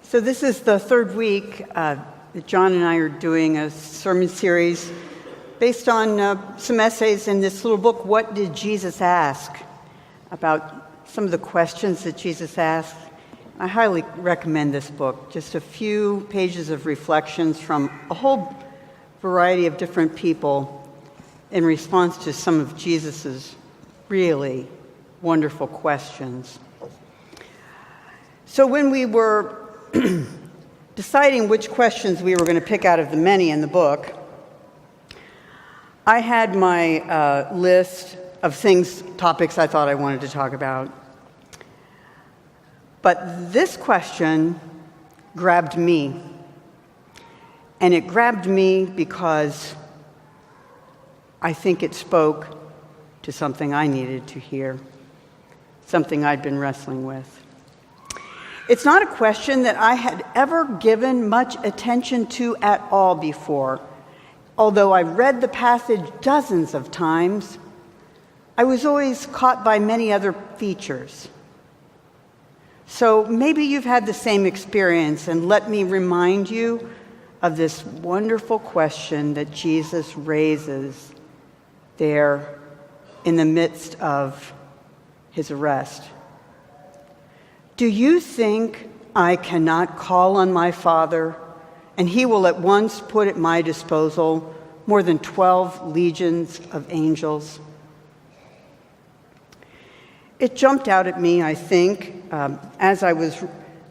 So this is the third week that John and I are doing a sermon series based on some essays in this little book, What Did Jesus Ask? About some of the questions that Jesus asked. I highly recommend this book. Just a few pages of reflections from a whole variety of different people in response to some of Jesus's really wonderful questions. So when we were deciding which questions we were going to pick out of the many in the book, I had my list of topics I thought I wanted to talk about. But this question grabbed me. And it grabbed me because I think it spoke to something I needed to hear, something I'd been wrestling with. It's not a question that I had ever given much attention to at all before. Although I read the passage dozens of times, I was always caught by many other features. So maybe you've had the same experience, and let me remind you of this wonderful question that Jesus raises there in the midst of his arrest. Do you think I cannot call on my Father, and he will at once put at my disposal more than 12 legions of angels? It jumped out at me, I think, as I was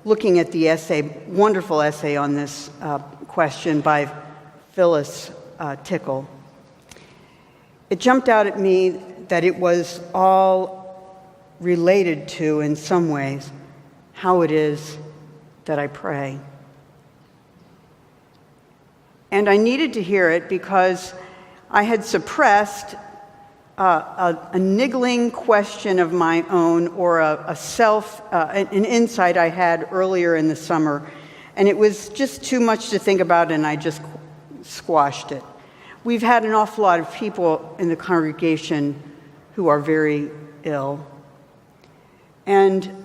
looking at the wonderful essay on this question by Phyllis Tickle. It jumped out at me that it was all related to, in some ways, how it is that I pray. And I needed to hear it because I had suppressed a niggling question of my own, or an insight I had earlier in the summer, and it was just too much to think about, and I just squashed it. We've had an awful lot of people in the congregation who are very ill, and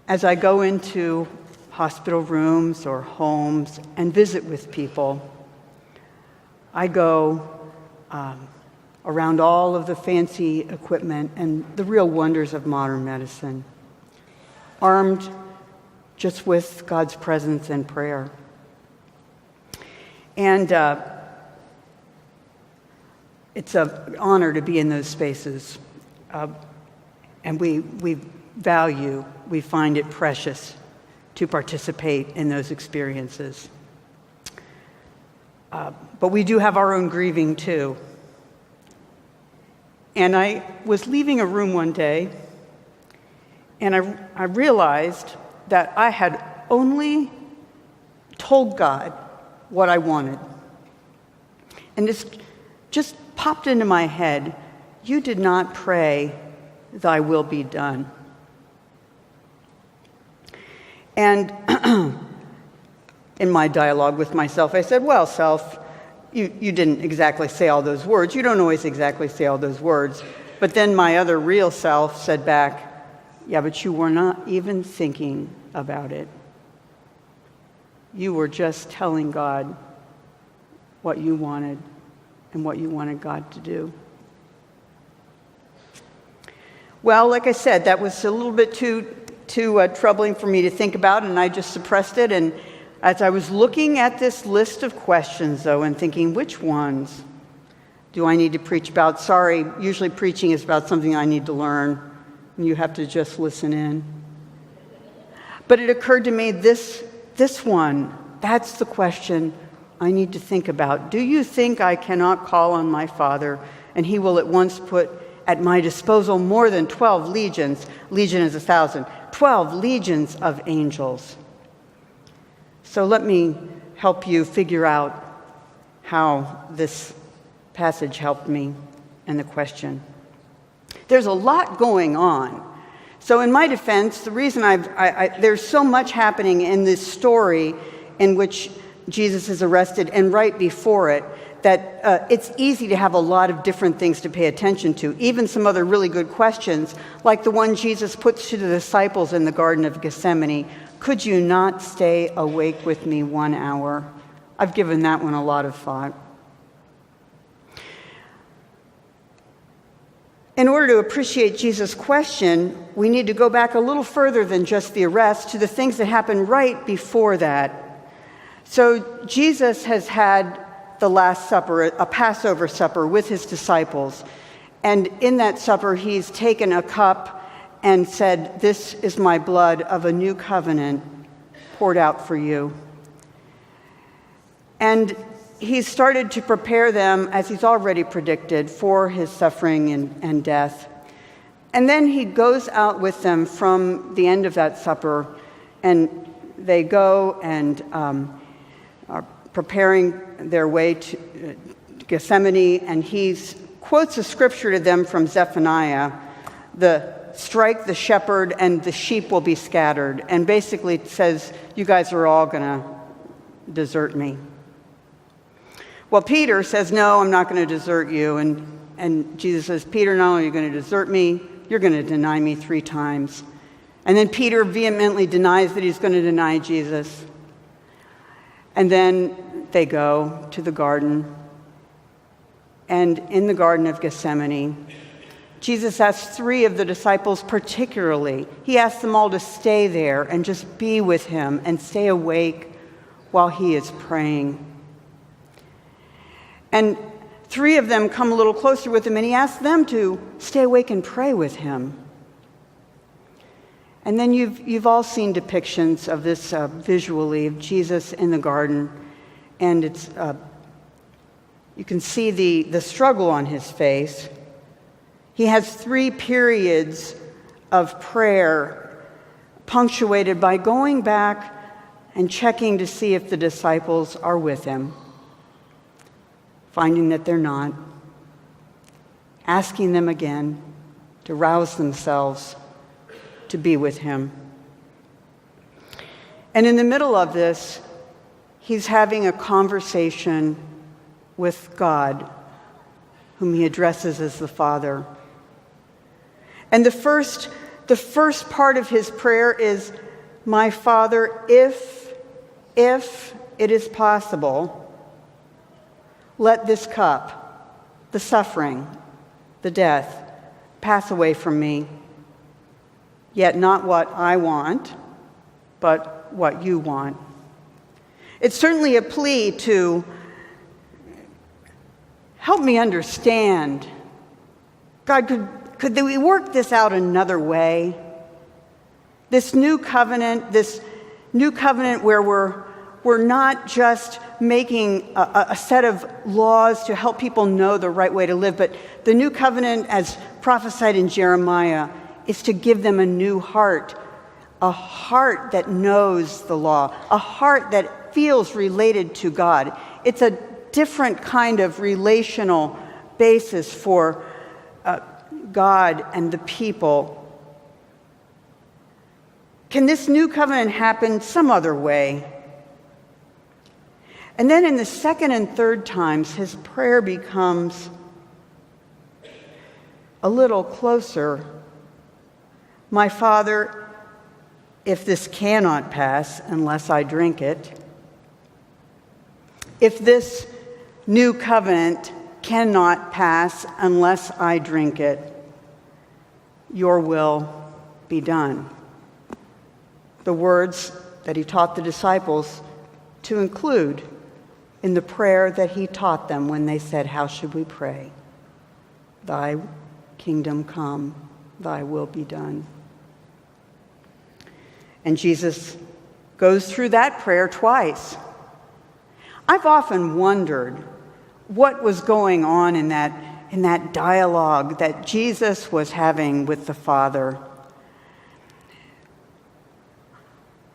as I go into hospital rooms or homes and visit with people, I go around all of the fancy equipment and the real wonders of modern medicine, armed just with God's presence and prayer. And it's an honor to be in those spaces. And we find it precious to participate in those experiences. But we do have our own grieving too. And I was leaving a room one day, and I realized that I had only told God what I wanted. And this just popped into my head. You did not pray, "Thy will be done." And in my dialogue with myself, I said, well, self, you didn't exactly say all those words. You don't always exactly say all those words. But then my other real self said back, yeah, but you were not even thinking about it. You were just telling God what you wanted and what you wanted God to do. Well, like I said, that was a little bit too troubling for me to think about, and I just suppressed it. And as I was looking at this list of questions, though, and thinking, which ones do I need to preach about? Sorry, usually preaching is about something I need to learn, and you have to just listen in. But it occurred to me, this one, that's the question I need to think about. Do you think I cannot call on my Father, and he will at once put at my disposal more than 12 legions? Legion is 1,000. 12 legions of angels. So let me help you figure out how this passage helped me and the question. There's a lot going on. So in my defense, the reason there's so much happening in this story in which Jesus is arrested and right before it, that it's easy to have a lot of different things to pay attention to, even some other really good questions, like the one Jesus puts to the disciples in the Garden of Gethsemane. Could you not stay awake with me 1 hour? I've given that one a lot of thought. In order to appreciate Jesus' question, we need to go back a little further than just the arrest to the things that happened right before that. So Jesus has had the Last Supper, a Passover supper with his disciples. And in that supper, he's taken a cup and said, "This is my blood of a new covenant poured out for you." And he's started to prepare them, as he's already predicted, for his suffering and death. And then he goes out with them from the end of that supper, and they go and are preparing their way to Gethsemane, and he quotes a scripture to them from Zephaniah, strike the shepherd and the sheep will be scattered, and basically says, you guys are all going to desert me. Well, Peter says, no, I'm not going to desert you. And Jesus says, Peter, not only are you going to desert me, you're going to deny me 3 times. And then Peter vehemently denies that he's going to deny Jesus. And then they go to the garden. And in the Garden of Gethsemane, Jesus asks 3 of the disciples particularly. He asks them all to stay there and just be with him and stay awake while he is praying. And 3 of them come a little closer with him, and he asks them to stay awake and pray with him. And then you've all seen depictions of this visually of Jesus in the garden, and it's you can see the struggle on his face. He has 3 periods of prayer punctuated by going back and checking to see if the disciples are with him, finding that they're not, asking them again to rouse themselves to be with him. And in the middle of this, he's having a conversation with God, whom he addresses as the Father. And the first part of his prayer is, my Father, if it is possible, let this cup, the suffering, the death, pass away from me. Yet not what I want, but what you want. It's certainly a plea to help me understand. God, could we work this out another way? This new covenant where we're not just making a set of laws to help people know the right way to live, but the new covenant, as prophesied in Jeremiah, is to give them a new heart, a heart that knows the law, a heart that feels related to God. It's a different kind of relational basis for God and the people. Can this new covenant happen some other way? And then in the second and third times, his prayer becomes a little closer. My Father, if this cannot pass unless I drink it, if this new covenant cannot pass unless I drink it, your will be done. The words that he taught the disciples to include in the prayer that he taught them when they said, how should we pray? Thy kingdom come, thy will be done. And Jesus goes through that prayer twice. I've often wondered what was going on in that dialogue that Jesus was having with the Father.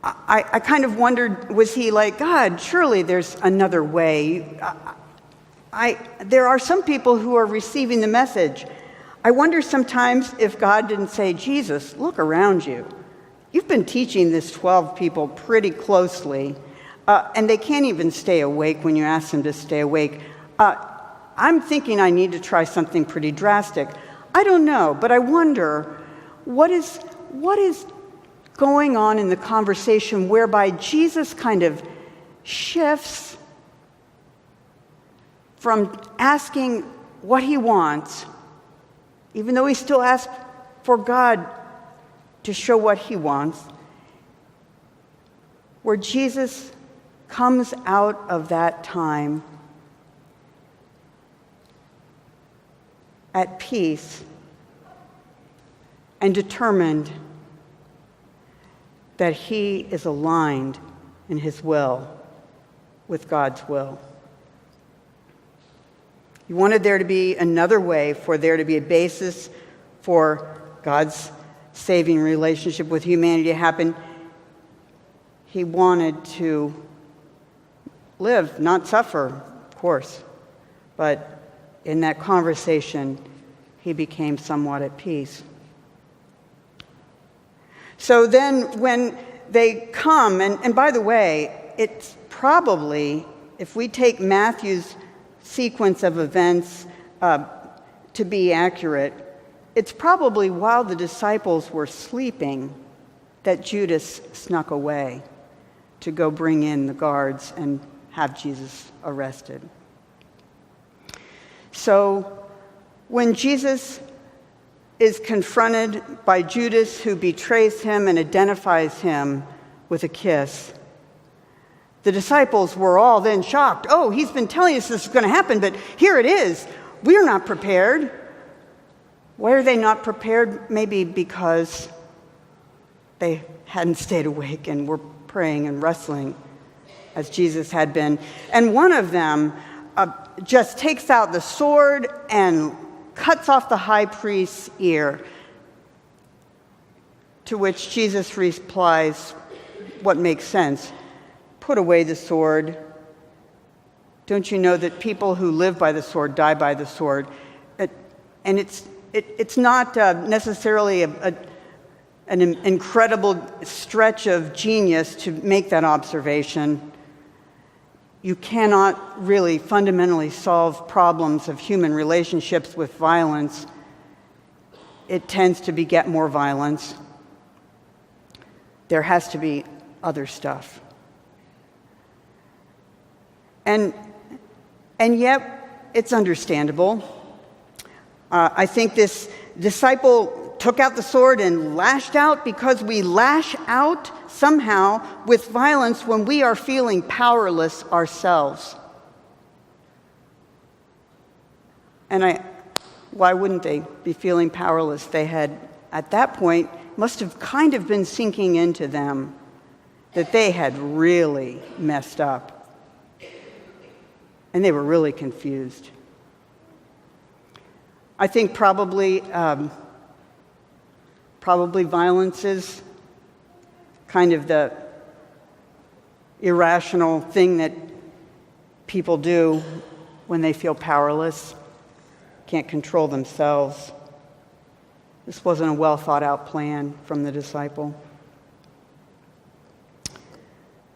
I kind of wondered, was he like, God, surely there's another way. There are some people who are receiving the message. I wonder sometimes if God didn't say, Jesus, look around you. You've been teaching this 12 people pretty closely, and they can't even stay awake when you ask them to stay awake. I'm thinking I need to try something pretty drastic. I don't know, but I wonder what is going on in the conversation whereby Jesus kind of shifts from asking what he wants, even though he still asks for God to show what he wants, where Jesus comes out of that time at peace and determined that he is aligned in his will with God's will. He wanted there to be another way for there to be a basis for God's saving relationship with humanity to happen. He wanted to live, not suffer, of course, but in that conversation, he became somewhat at peace. So then when they come, and by the way, it's probably, if we take Matthew's sequence of events to be accurate, it's probably while the disciples were sleeping that Judas snuck away to go bring in the guards and have Jesus arrested. So when Jesus is confronted by Judas, who betrays him and identifies him with a kiss, the disciples were all then shocked. Oh, he's been telling us this is going to happen, but here it is. We're not prepared. Why are they not prepared? Maybe because they hadn't stayed awake and were praying and wrestling as Jesus had been. And one of them just takes out the sword and cuts off the high priest's ear, to which Jesus replies what makes sense. Put away the sword. Don't you know that people who live by the sword die by the sword? And it's not necessarily an incredible stretch of genius to make that observation. You cannot really fundamentally solve problems of human relationships with violence. It tends to beget more violence. There has to be other stuff. And yet, it's understandable. I think this disciple took out the sword and lashed out because we lash out somehow with violence when we are feeling powerless ourselves. And why wouldn't they be feeling powerless? They had, at that point, must have kind of been sinking into them that they had really messed up. And they were really confused. I think probably violence is kind of the irrational thing that people do when they feel powerless, can't control themselves. This wasn't a well thought out plan from the disciple.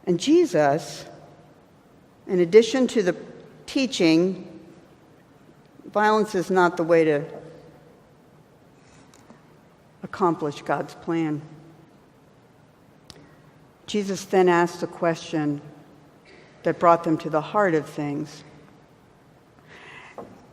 And Jesus, in addition to the teaching, violence is not the way to accomplish God's plan. Jesus then asked a question that brought them to the heart of things.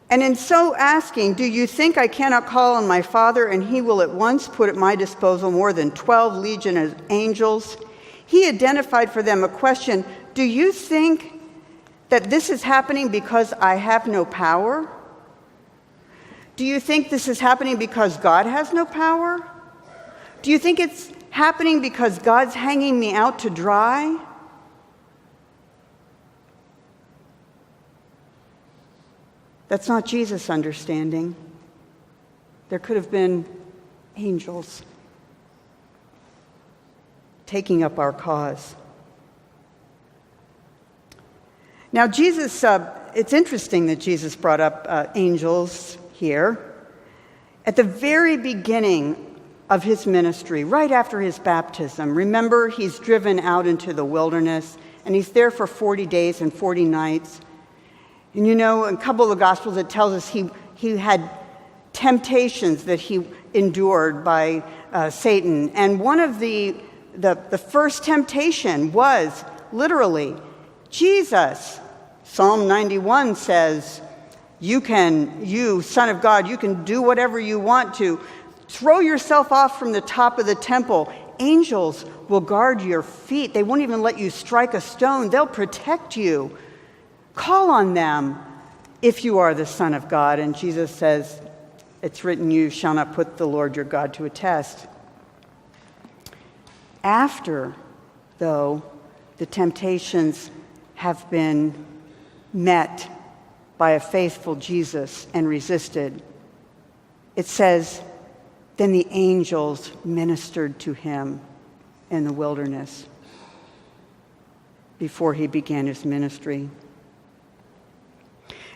And in so asking, do you think I cannot call on my Father and he will at once put at my disposal more than 12 legion of angels? He identified for them a question. Do you think that this is happening because I have no power? Do you think this is happening because God has no power? Do you think it's happening because God's hanging me out to dry? That's not Jesus' understanding. There could have been angels taking up our cause. Now, Jesus, it's interesting that Jesus brought up angels here. At the very beginning of his ministry, right after his baptism, remember, he's driven out into the wilderness, and he's there for 40 days and 40 nights. And in a couple of the Gospels, it tells us he had temptations that he endured by Satan. And one of the first temptation was literally Jesus. Psalm 91 says, you, Son of God, you can do whatever you want to. Throw yourself off from the top of the temple. Angels will guard your feet. They won't even let you strike a stone. They'll protect you. Call on them if you are the Son of God. And Jesus says, it's written, you shall not put the Lord your God to a test. After, though, the temptations have been met by a faithful Jesus and resisted, it says, then the angels ministered to him in the wilderness before he began his ministry.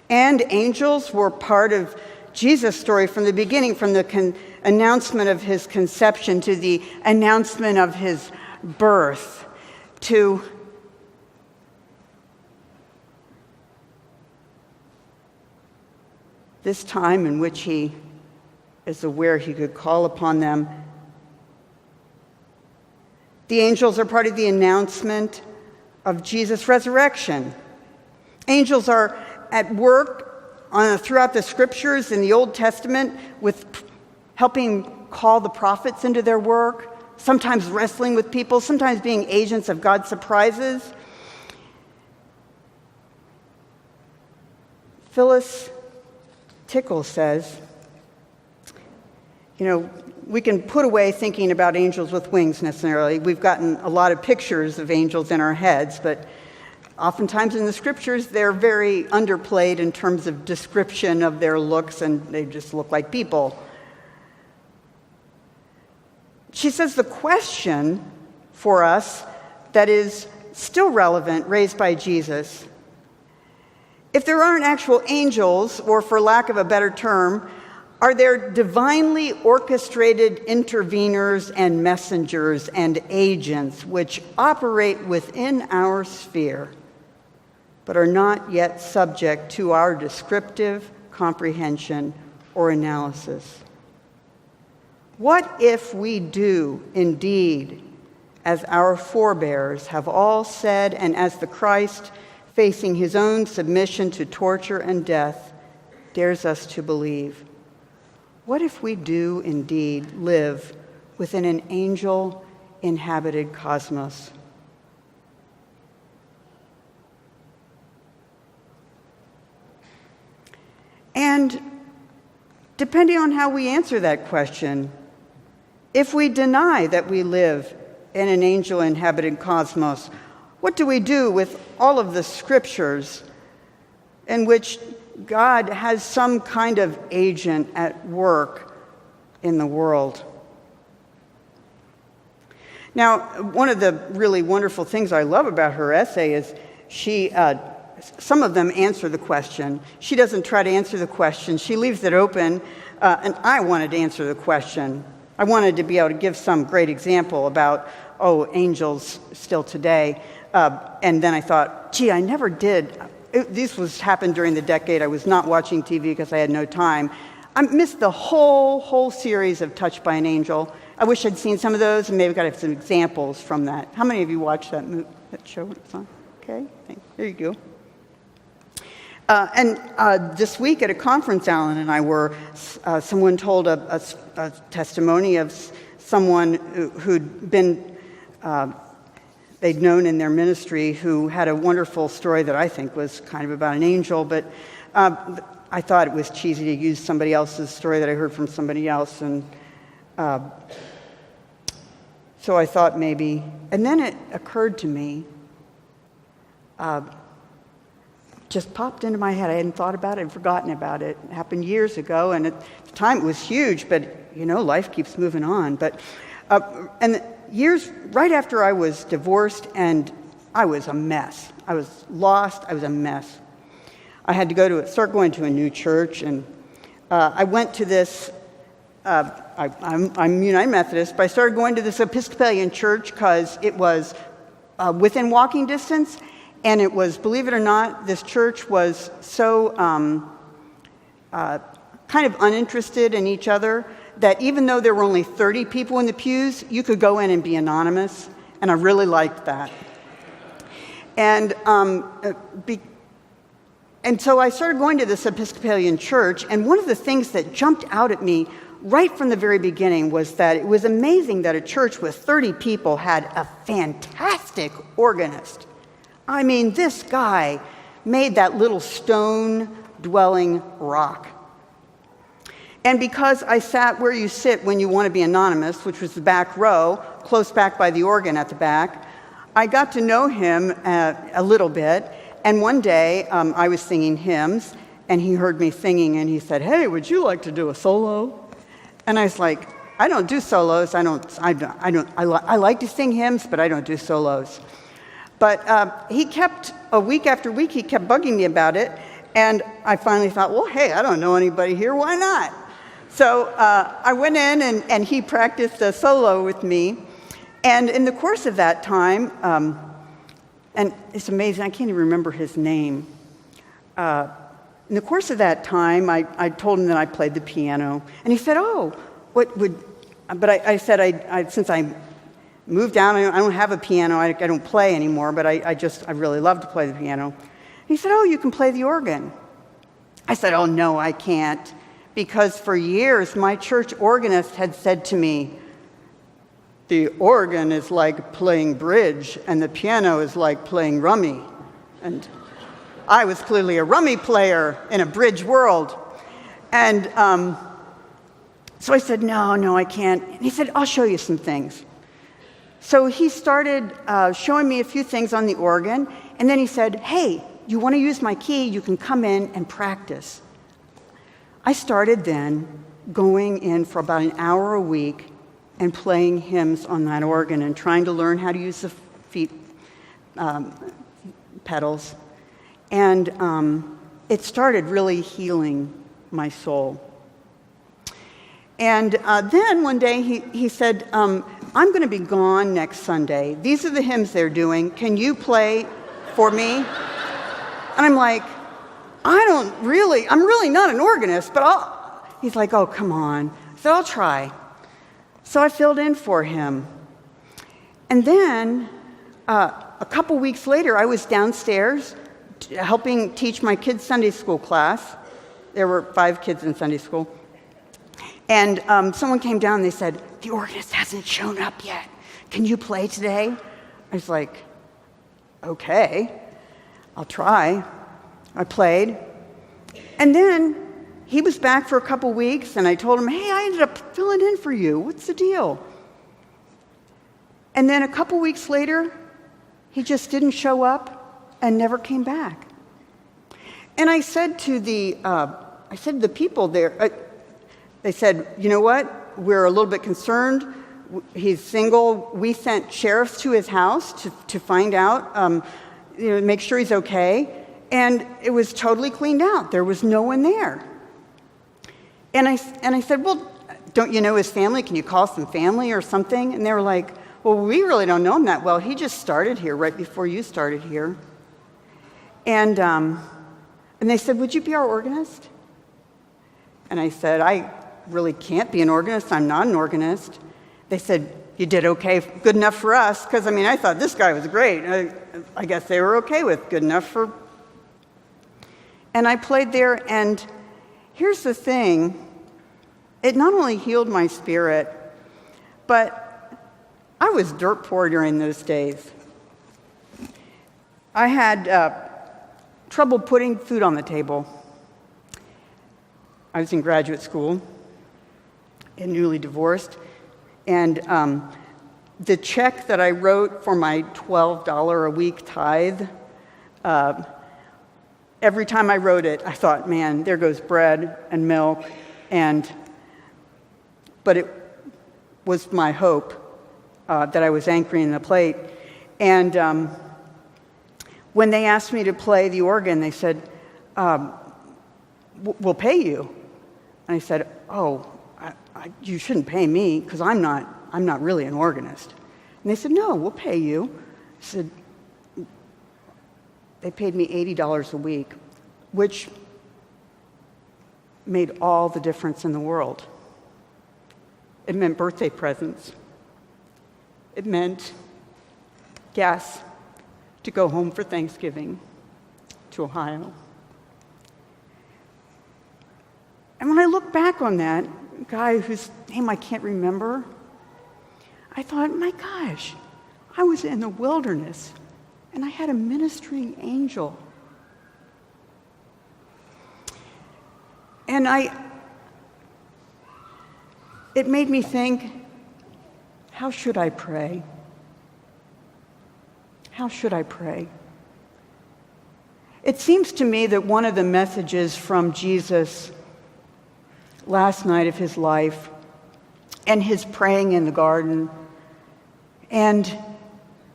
And angels were part of Jesus' story from the beginning, from the announcement of his conception to the announcement of his birth to this time in which he is aware he could call upon them. The angels are part of the announcement of Jesus' resurrection. Angels are at work throughout the scriptures in the Old Testament with helping call the prophets into their work, sometimes wrestling with people, sometimes being agents of God's surprises. Phyllis Tickle says, we can put away thinking about angels with wings necessarily. We've gotten a lot of pictures of angels in our heads, but oftentimes in the scriptures, they're very underplayed in terms of description of their looks, and they just look like people. She says the question for us that is still relevant, raised by Jesus, if there aren't actual angels, or for lack of a better term, are there divinely orchestrated interveners and messengers and agents which operate within our sphere, but are not yet subject to our descriptive comprehension or analysis? What if we do indeed, as our forebears have all said, and as the Christ, facing his own submission to torture and death, dares us to believe? What if we do indeed live within an angel-inhabited cosmos? And depending on how we answer that question, if we deny that we live in an angel-inhabited cosmos, what do we do with all of the scriptures in which God has some kind of agent at work in the world? Now, one of the really wonderful things I love about her essay is some of them answer the question. She doesn't try to answer the question. She leaves it open, and I wanted to answer the question. I wanted to be able to give some great example about, angels still today. And then I thought, I never did. This happened during the decade. I was not watching TV because I had no time. I missed the whole series of Touched by an Angel. I wish I'd seen some of those, and maybe got some examples from that. How many of you watched that show when it's on? Okay, there you go. And this week at a conference, Alan and I were, someone told a testimony of someone who'd been, they'd known in their ministry, who had a wonderful story that I think was kind of about an angel, but I thought it was cheesy to use somebody else's story that I heard from somebody else, and so I thought maybe, and then it occurred to me, just popped into my head. I hadn't thought about it and forgotten about it. It happened years ago, and at the time it was huge, but life keeps moving on. But and years right after I was divorced, and I was a mess. I was lost. I was a mess. I had to start going to a new church, and I went to this. I'm United Methodist, but I started going to this Episcopalian church because it was within walking distance, And it was, believe it or not, this church was so kind of uninterested in each other that even though there were only 30 people in the pews, you could go in and be anonymous, and I really liked that. And so I started going to this Episcopalian church, and one of the things that jumped out at me right from the very beginning was that it was amazing that a church with 30 people had a fantastic organist. I mean, this guy made that little stone-dwelling rock. And because I sat where you sit when you want to be anonymous, which was the back row, close back by the organ at the back, I got to know him a little bit. And one day, I was singing hymns, and he heard me singing, and he said, "Hey, would you like to do a solo?" And I was like, "I don't do solos. I like to sing hymns, but I don't do solos." But he kept, week after week, he kept bugging me about it, and I finally thought, well, hey, I don't know anybody here. Why not? So I went in, and he practiced a solo with me. And in the course of that time, and it's amazing, I can't even remember his name. In the course of that time, I told him that I played the piano. And he said, oh, what would, but I said, since I moved down, I don't have a piano, I don't play anymore, but I really love to play the piano. He said, oh, you can play the organ. I said, oh, no, I can't. Because for years, my church organist had said to me, the organ is like playing bridge, and the piano is like playing rummy. And I was clearly a rummy player in a bridge world. And so I said, no, I can't. And he said, I'll show you some things. So he started showing me a few things on the organ, and then he said, hey, you want to use my key? You can come in and practice. I started then going in for about an hour a week and playing hymns on that organ and trying to learn how to use the feet pedals. And it started really healing my soul. And then one day he said, I'm going to be gone next Sunday. These are the hymns they're doing. Can you play for me? And I'm like, I'm really not an organist, but he's like, oh, come on. So I'll try. So I filled in for him. And then a couple weeks later, I was downstairs helping teach my kids' Sunday school class. There were 5 kids in Sunday school. And someone came down and they said, the organist hasn't shown up yet. Can you play today? I was like, okay, I'll try. I played. And then he was back for a couple weeks, and I told him, hey, I ended up filling in for you. What's the deal? And then a couple weeks later, he just didn't show up and never came back. And I said to the people there, they said, you know what? We're a little bit concerned. He's single. We sent sheriffs to his house to find out, make sure he's okay. And it was totally cleaned out. There was no one there. And I said, well, don't you know his family? Can you call some family or something? And they were like, well, we really don't know him that well. He just started here right before you started here. And they said, would you be our organist? And I said, I really can't be an organist. I'm not an organist. They said, you did okay, good enough for us. Because, I thought this guy was great. I guess they were okay with good enough for. And I played there, and here's the thing. It not only healed my spirit, but I was dirt poor during those days. I had trouble putting food on the table. I was in graduate school and newly divorced, and the check that I wrote for my $12 a week tithe, every time I wrote it, I thought, man, there goes bread and milk, but it was my hope that I was anchoring in the plate. And when they asked me to play the organ, they said, we'll pay you. And I said, oh, you shouldn't pay me, because I'm not really an organist. And they said, no, we'll pay you. I said, They paid me $80 a week, which made all the difference in the world. It meant birthday presents. It meant gas to go home for Thanksgiving to Ohio. And when I look back on that guy whose name I can't remember, I thought, my gosh, I was in the wilderness and I had a ministering angel. And it made me think, how should I pray? How should I pray? It seems to me that one of the messages from Jesus last night of his life and his praying in the garden and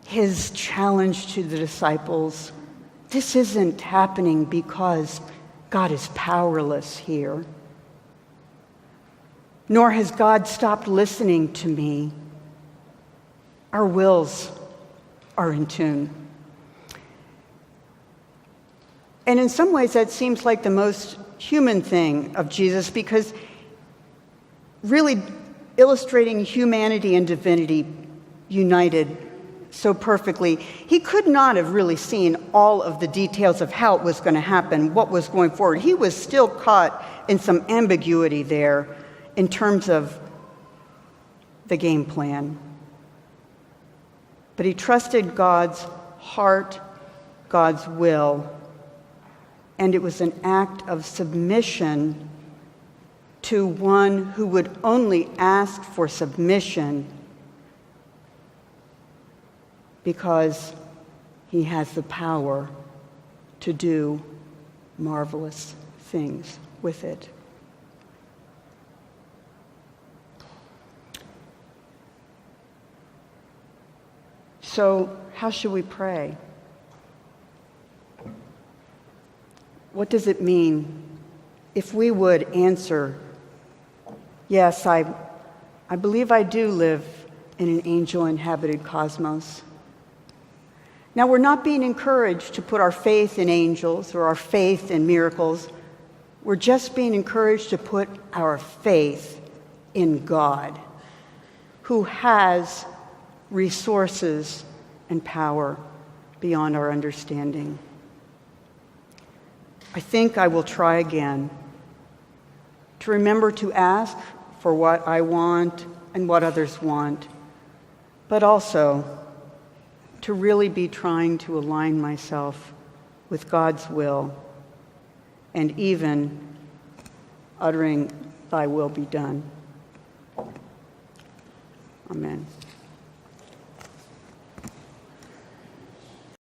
his challenge to the disciples, this isn't happening because God is powerless here, nor has God stopped listening to me. Our wills are in tune. And in some ways, that seems like the most human thing of Jesus, because really illustrating humanity and divinity united so perfectly, he could not have really seen all of the details of how it was going to happen, what was going forward. He was still caught in some ambiguity there in terms of the game plan. But he trusted God's heart, God's will, and it was an act of submission to one who would only ask for submission because he has the power to do marvelous things with it. So, how should we pray? What does it mean if we would answer, yes, I believe I do live in an angel-inhabited cosmos. Now, we're not being encouraged to put our faith in angels or our faith in miracles. We're just being encouraged to put our faith in God, who has resources and power beyond our understanding. I think I will try again to remember to ask for what I want and what others want, but also to really be trying to align myself with God's will and even uttering, "Thy will be done." Amen.